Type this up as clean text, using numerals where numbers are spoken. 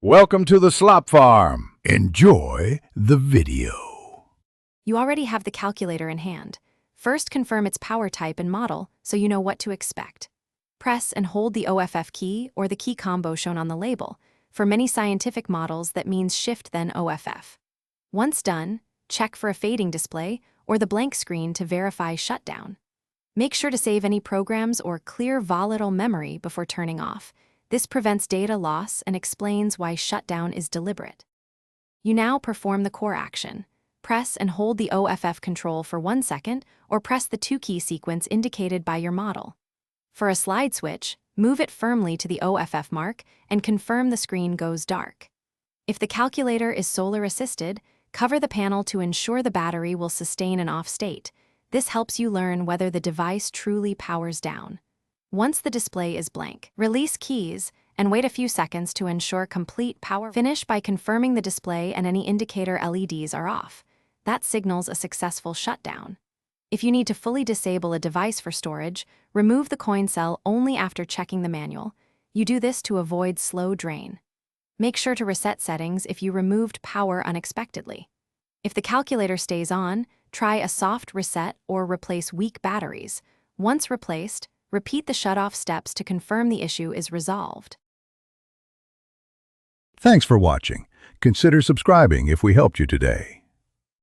Welcome to the Slop Farm. Enjoy the video. You already have the calculator in hand. First, confirm its power type and model so you know what to expect. Press and hold the OFF key or the key combo shown on the label. For many scientific models, that means Shift then OFF. Once done, check for a fading display or the blank screen to verify shutdown. Make sure to save any programs or clear volatile memory before turning off. This prevents data loss and explains why shutdown is deliberate. You now perform the core action. Press and hold the OFF control for 1 second or press the 2-key sequence indicated by your model. For a slide switch, move it firmly to the OFF mark and confirm the screen goes dark. If the calculator is solar assisted, cover the panel to ensure the battery will sustain an off state. This helps you learn whether the device truly powers down. Once the display is blank, release keys and wait a few seconds to ensure complete power. Finish by confirming the display and any indicator LEDs are off. That signals a successful shutdown. If you need to fully disable a device for storage, remove the coin cell only after checking the manual. You do this to avoid slow drain. Make sure to reset settings if you removed power unexpectedly. If the calculator stays on, try a soft reset or replace weak batteries. Once replaced, repeat the shut-off steps to confirm the issue is resolved. Thanks for watching. Consider subscribing if we helped you today.